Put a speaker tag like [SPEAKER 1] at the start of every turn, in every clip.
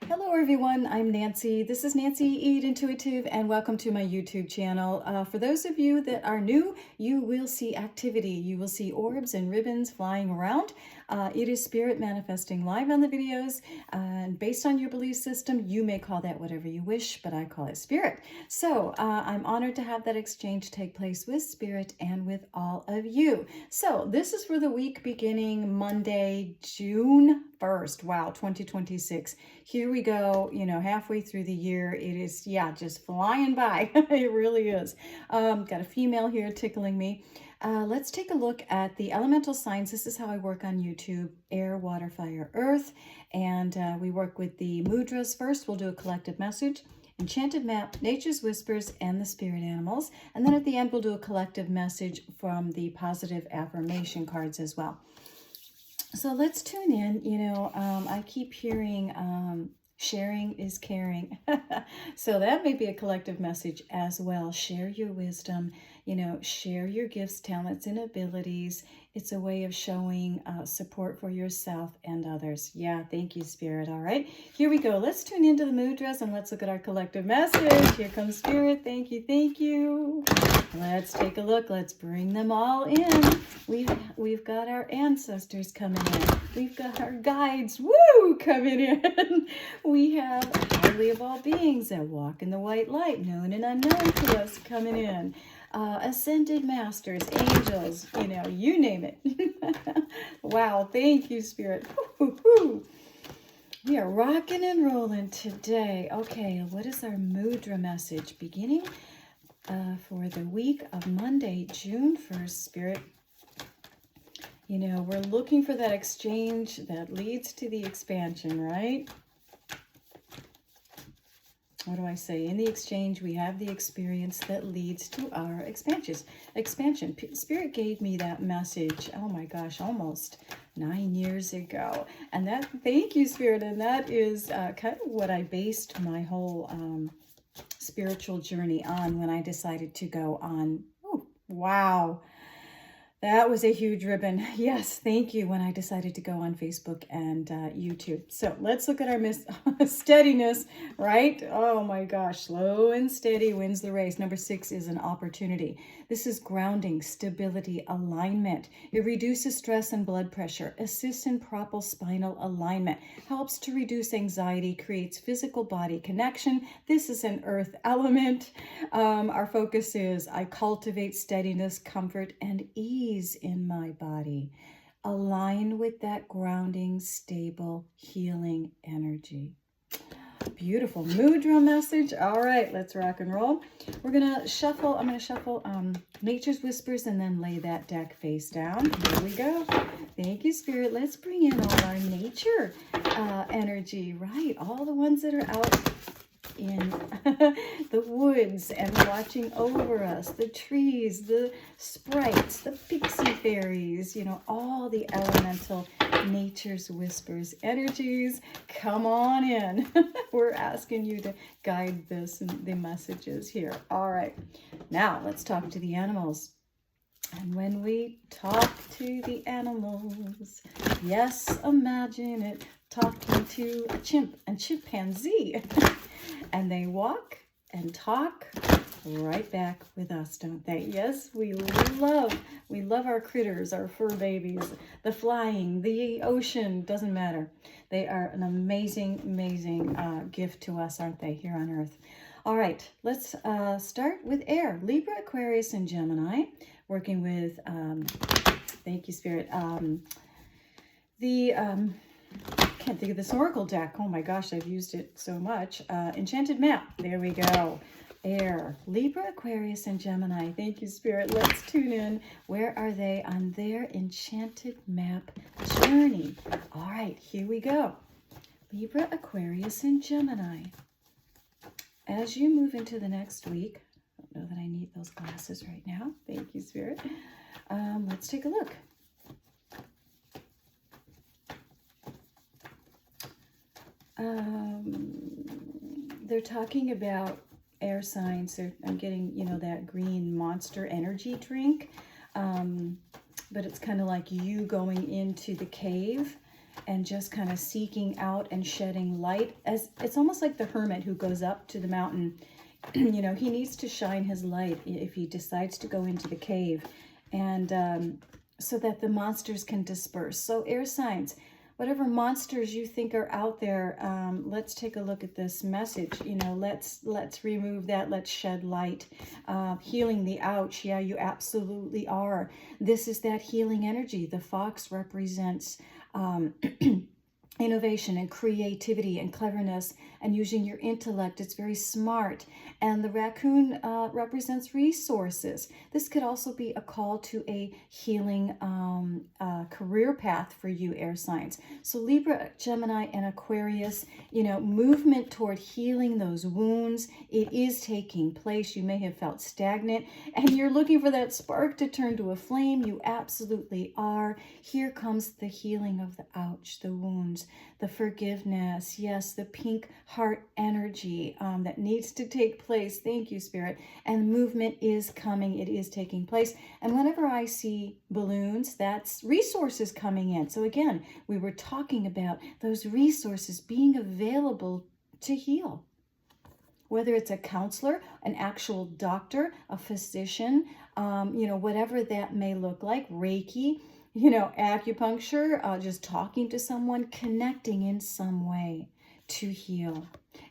[SPEAKER 1] Hello everyone, I'm Nancy. This is Nancy Eat Intuitive and welcome to my YouTube channel. For those of you that are new, you will see activity. You will see orbs and ribbons flying around. It is spirit manifesting live on the videos, and based on your belief system, you may call that whatever you wish, but I call it spirit. So I'm honored to have that exchange take place with spirit and with all of you. So this is for the week beginning Monday, June 1st. Wow, 2026. Here we go, halfway through the year. It is, just flying by. It really is. Got a female here tickling me. Let's take a look at the elemental signs. This is how I work on YouTube: air, water, fire, earth. And we work with the mudras first. We'll do a collective message, enchanted map, nature's whispers, and the spirit animals. And then at the end, we'll do a collective message from the positive affirmation cards as well. So let's tune in. I keep hearing sharing is caring. So that may be a collective message as well. Share your wisdom, share your gifts, talents, and abilities. It's a way of showing support for yourself and others. Yeah, thank you, Spirit. All right, here we go. Let's tune into the mudras and let's look at our collective message. Here comes Spirit. Thank you, thank you. Let's take a look. Let's bring them all in. We've got our ancestors coming in. We've got our guides, coming in. We have highly evolved beings that walk in the white light, known and unknown to us, coming in. Ascended masters, angels, you name it. Wow, thank you, Spirit. We are rocking and rolling today. Okay, what is our mudra message beginning for the week of Monday, June 1st, Spirit? We're looking for that exchange that leads to the expansion, right? What do I say? In the exchange, we have the experience that leads to our expansion. Spirit gave me that message, oh my gosh, almost 9 years ago. And thank you, Spirit. And that is kind of what I based my whole spiritual journey on when I decided to go on. Oh, wow. That was a huge ribbon. Yes, thank you. When I decided to go on Facebook and YouTube. So let's look at our steadiness, right? Oh my gosh, slow and steady wins the race. Number 6 is an opportunity. This is grounding, stability, alignment. It reduces stress and blood pressure, assists in proper spinal alignment, helps to reduce anxiety, creates physical body connection. This is an earth element. Our focus is I cultivate steadiness, comfort, and ease in my body. Align with that grounding, stable, healing energy. Beautiful mudra message. All right, let's rock and roll. We're gonna shuffle. I'm gonna shuffle Nature's Whispers and then lay that deck face down. Here we go. Thank you, Spirit. Let's bring in all our nature energy, right? All the ones that are out in the woods and watching over us, the trees, the sprites, the pixie fairies, all the elemental Nature's Whispers energies. Come on in. We're asking you to guide this and the messages here. All right, now let's talk to the animals. And when we talk to the animals, yes, imagine it, talking to a chimp and chimpanzee. And they walk and talk right back with us, don't they? Yes, we love our critters, our fur babies, the flying, the ocean, doesn't matter. They are an amazing gift to us, aren't they, here on Earth? All right, let's start with air. Libra, Aquarius, and Gemini, working with, thank you, Spirit, can't think of this oracle deck. Oh my gosh, I've used it so much. Enchanted map. There we go. Air, Libra, Aquarius, and Gemini. Thank you, Spirit. Let's tune in. Where are they on their enchanted map journey? All right, here we go. Libra, Aquarius, and Gemini. As you move into the next week, I don't know that I need those glasses right now. Thank you, Spirit. Let's take a look. They're talking about air signs. I'm getting, that green monster energy drink. But it's kind of like you going into the cave and just kind of seeking out and shedding light. As it's almost like the hermit who goes up to the mountain. You know, he needs to shine his light if he decides to go into the cave, and so that the monsters can disperse. So air signs, whatever monsters you think are out there, let's take a look at this message. You know, let's remove that. Let's shed light. Healing the ouch. Yeah, you absolutely are. This is that healing energy. The fox represents innovation and creativity and cleverness and using your intellect. It's very smart. And the raccoon represents resources. This could also be a call to a healing career path for you, air signs. So Libra, Gemini, and Aquarius, you know, movement toward healing those wounds. It is taking place. You may have felt stagnant and you're looking for that spark to turn to a flame. You absolutely are. Here comes the healing of the ouch, the wounds, the forgiveness. Yes, the pink heart energy that needs to take place. Thank you, Spirit. And movement is coming. It is taking place. And whenever I see balloons, that's resources coming in. So again, we were talking about those resources being available to heal. Whether it's a counselor, an actual doctor, a physician, you know, whatever that may look like, Reiki, you know, acupuncture, just talking to someone, connecting in some way to heal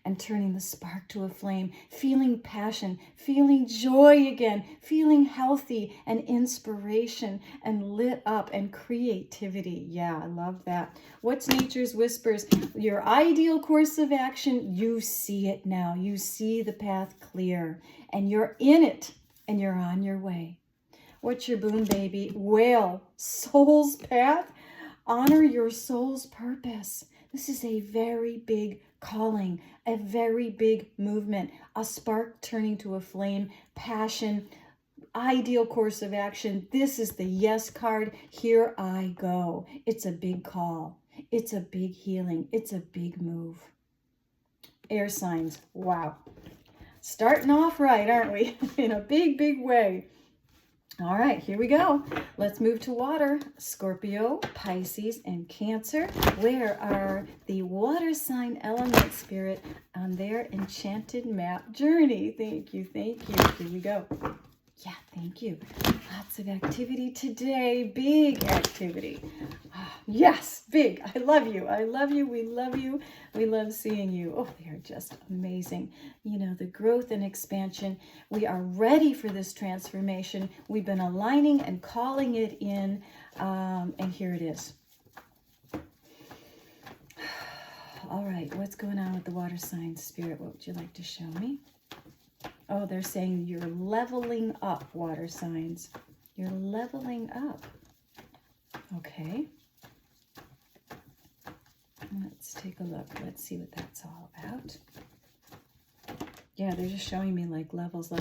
[SPEAKER 1] and turning the spark to a flame, feeling passion, feeling joy again, feeling healthy and inspiration and lit up and creativity. Yeah, I love that. What's nature's whispers? Your ideal course of action, you see it now. You see the path clear and you're in it and you're on your way. What's your boom, baby? Whale, soul's path. Honor your soul's purpose. This is a very big calling, a very big movement, a spark turning to a flame, passion, ideal course of action. This is the yes card. Here I go. It's a big call. It's a big healing. It's a big move. Air signs. Wow. Starting off right, aren't we? In a big, big way. All right, here we go. Let's move to water. Scorpio, Pisces, and Cancer. Where are the water sign element, Spirit, on their enchanted map journey? Thank you, thank you. Here we go. Yeah, thank you. Lots of activity today. Big activity. Yes, big. I love you. I love you. We love you. We love seeing you. Oh, they are just amazing. You know, the growth and expansion. We are ready for this transformation. We've been aligning and calling it in, and here it is. All right, what's going on with the water signs, Spirit? What would you like to show me? Oh, they're saying you're leveling up, water signs. You're leveling up. Okay. Let's take a look. Let's see what that's all about. Yeah, they're just showing me like levels. In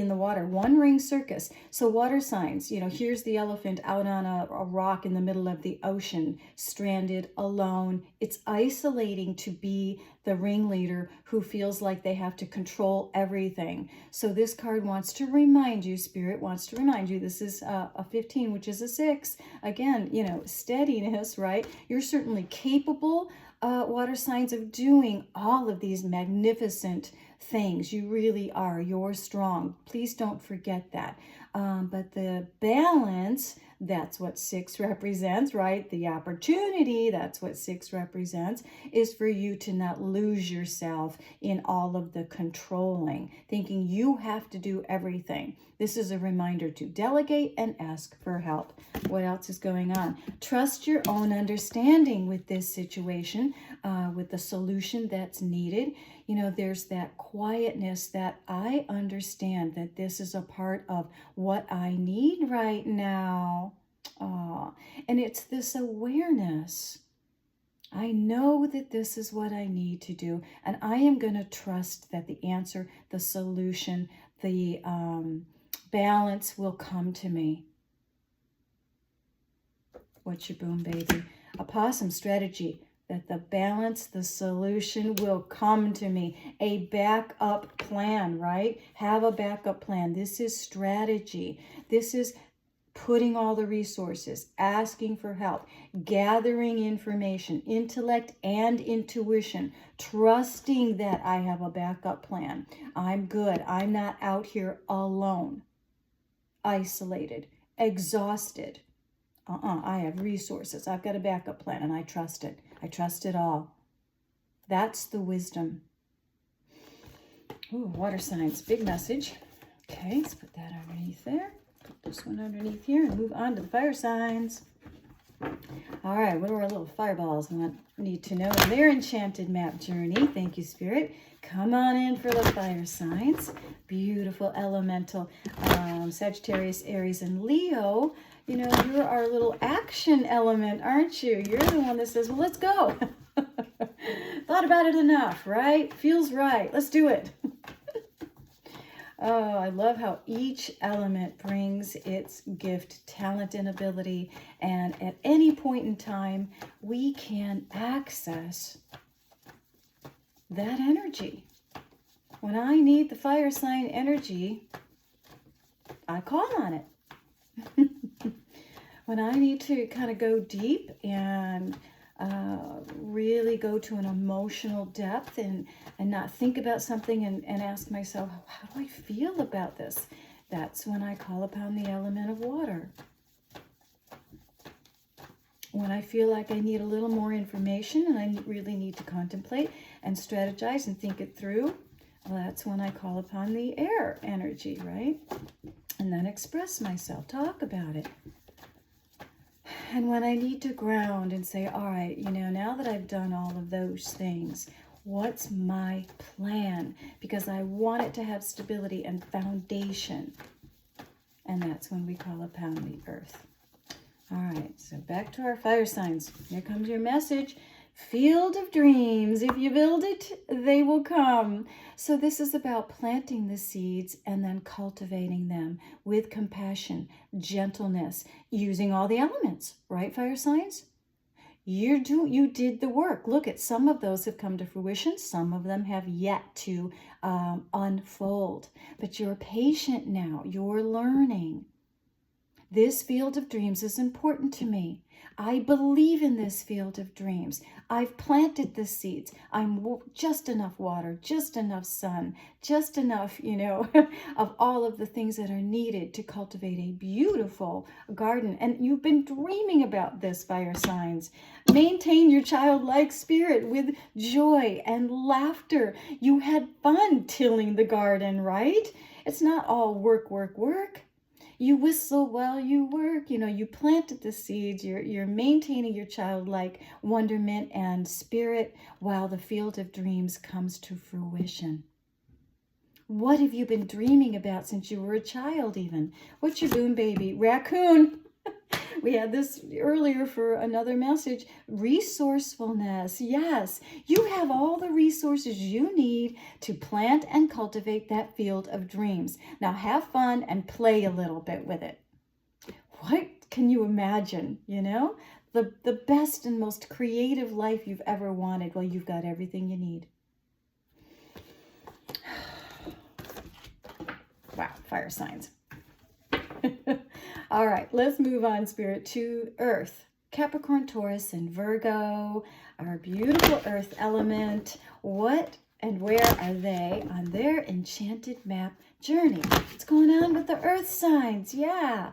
[SPEAKER 1] the water, one ring circus. So water signs, you know, here's the elephant out on a rock in the middle of the ocean, stranded, alone. It's isolating to be the ringleader who feels like they have to control everything. So this card wants to remind you, Spirit wants to remind you, this is a 15, which is a 6. Again, you know, steadiness, right? You're certainly capable, water signs, of doing all of these magnificent things. You really are. You're strong. Please don't forget that. But the balance, that's what 6 represents, right? The opportunity, that's what 6 represents, is for you to not lose yourself in all of the controlling, thinking you have to do everything. This is a reminder to delegate and ask for help. What else is going on? Trust your own understanding with this situation, with the solution that's needed. You know, there's that quietness that I understand that this is a part of what I need right now. And it's this awareness. I know that this is what I need to do, and I am going to trust that the answer, the solution, the balance will come to me. What's your boom, baby? Opossum strategy. That the balance, the solution will come to me. A backup plan, right? Have a backup plan. This is strategy. This is putting all the resources, asking for help, gathering information, intellect and intuition, trusting that I have a backup plan. I'm good. I'm not out here alone, isolated, exhausted. I have resources. I've got a backup plan and I trust it. I trust it all. That's the wisdom. Ooh, water signs, big message. Okay, let's put that underneath there. Put this one underneath here and move on to the fire signs. All right, what are our little fireballs need to know in their enchanted map journey? Thank you, Spirit. Come on in for the fire signs. Beautiful elemental. Sagittarius, Aries, and Leo. You know, you're our little action element, aren't you? You're the one that says, well, let's go. Thought about it enough, right? Feels right. Let's do it. Oh, I love how each element brings its gift, talent, and ability. And at any point in time, we can access that energy. When I need the fire sign energy, I call on it. When I need to kind of go deep and really go to an emotional depth and not think about something and ask myself, how do I feel about this? That's when I call upon the element of water. When I feel like I need a little more information and I really need to contemplate and strategize and think it through, well, that's when I call upon the air energy, right? And then express myself, talk about it. And when I need to ground and say, all right, you know, now that I've done all of those things, what's my plan? Because I want it to have stability and foundation. And that's when we call upon the earth. All right, so back to our fire signs. Here comes your message. Field of dreams. If you build it, they will come. So this is about planting the seeds and then cultivating them with compassion, gentleness, using all the elements, right, fire signs? You did the work. Look at some of those have come to fruition. Some of them have yet to unfold. But you're patient now. You're learning. This field of dreams is important to me. I believe in this field of dreams. I've planted the seeds. I'm just enough water, just enough sun, just enough, you know, of all of the things that are needed to cultivate a beautiful garden. And you've been dreaming about this, fire signs. Maintain your childlike spirit with joy and laughter. You had fun tilling the garden, right? It's not all work, work, work. You whistle while you work, you know, you planted the seeds, you're maintaining your childlike wonderment and spirit while the field of dreams comes to fruition. What have you been dreaming about since you were a child even? What's your boom baby? Raccoon. We had this earlier for another message. Resourcefulness. Yes, you have all the resources you need to plant and cultivate that field of dreams. Now have fun and play a little bit with it. What can you imagine, you know? The best and most creative life you've ever wanted. Well, you've got everything you need. Wow, fire signs. All right, let's move on, Spirit, to Earth. Capricorn, Taurus, and Virgo, our beautiful Earth element. What and where are they on their enchanted map journey? What's going on with the Earth signs? Yeah.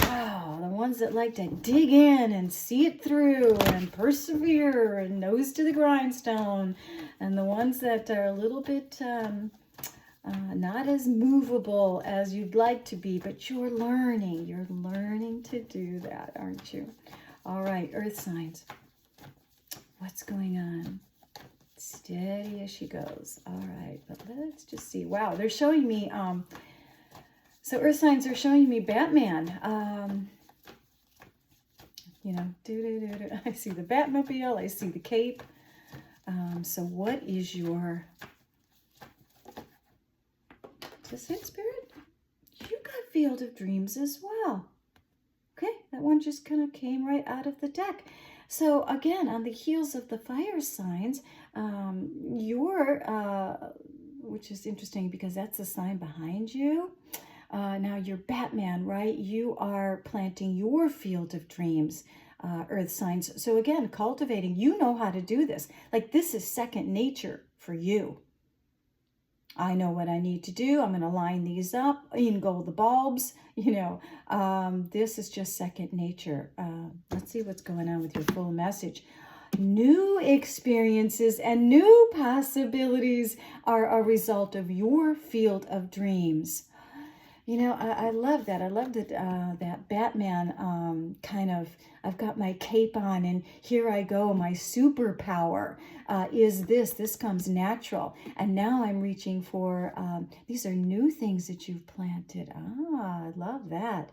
[SPEAKER 1] Wow, the ones that like to dig in and see it through and persevere and nose to the grindstone. And the ones that are a little bit... not as movable as you'd like to be, but you're learning to do that, aren't you? All right, Earth signs. What's going on? Steady as she goes. All right, but let's just see. Wow, they're showing me, so Earth signs are showing me Batman. You know, I see the Batmobile, I see the cape. So what is your... Is this it, Spirit? You got Field of Dreams as well. Okay, that one just kind of came right out of the deck. So again, on the heels of the fire signs, which is interesting because that's the sign behind you. Now you're Batman, right? You are planting your field of dreams, earth signs. So again, cultivating, you know how to do this. Like this is second nature for you. I know what I need to do. I'm going to line these up, in go the bulbs, this is just second nature. Let's see what's going on with your full message. New experiences and new possibilities are a result of your field of dreams. I love that. I love that Batman kind of, I've got my cape on and here I go. My superpower is this. This comes natural. And now I'm reaching for, these are new things that you've planted. I love that.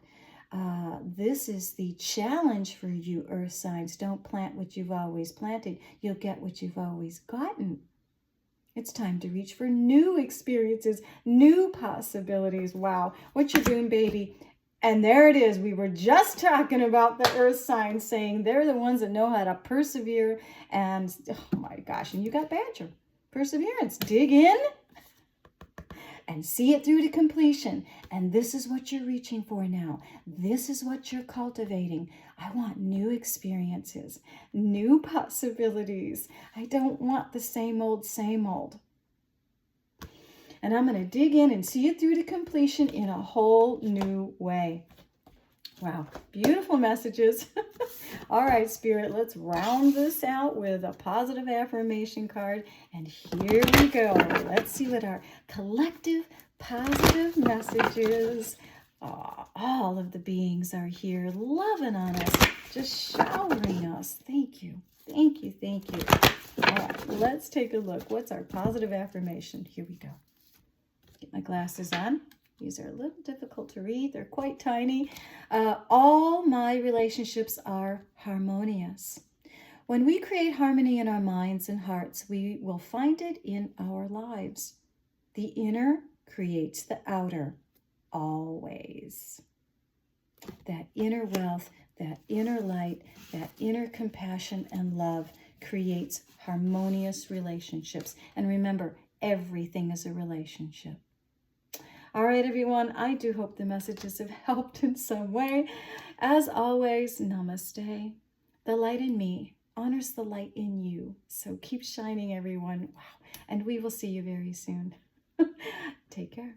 [SPEAKER 1] This is the challenge for you, earth signs. Don't plant what you've always planted. You'll get what you've always gotten. It's time to reach for new experiences, new possibilities. Wow, what you doing, baby? And there it is. We were just talking about the earth signs, saying they're the ones that know how to persevere. And oh my gosh, and you got Badger. Perseverance. Dig in and see it through to completion. And this is what you're reaching for now. This is what you're cultivating. I want new experiences, new possibilities. I don't want the same old, same old. And I'm going to dig in and see it through to completion in a whole new way. Wow, beautiful messages. All right, Spirit, let's round this out with a positive affirmation card. And here we go. Let's see what our collective positive message is. All of the beings are here loving on us, just showering us. Thank you. Thank you. Thank you. All right, let's take a look. What's our positive affirmation? Here we go. Get my glasses on. These are a little difficult to read. They're quite tiny. All my relationships are harmonious. When we create harmony in our minds and hearts, we will find it in our lives. The inner creates the outer, always. That inner wealth, that inner light, that inner compassion and love creates harmonious relationships. And remember, everything is a relationship. All right, everyone, I do hope the messages have helped in some way. As always, namaste. The light in me honors the light in you. So keep shining, everyone. Wow. And we will see you very soon. Take care.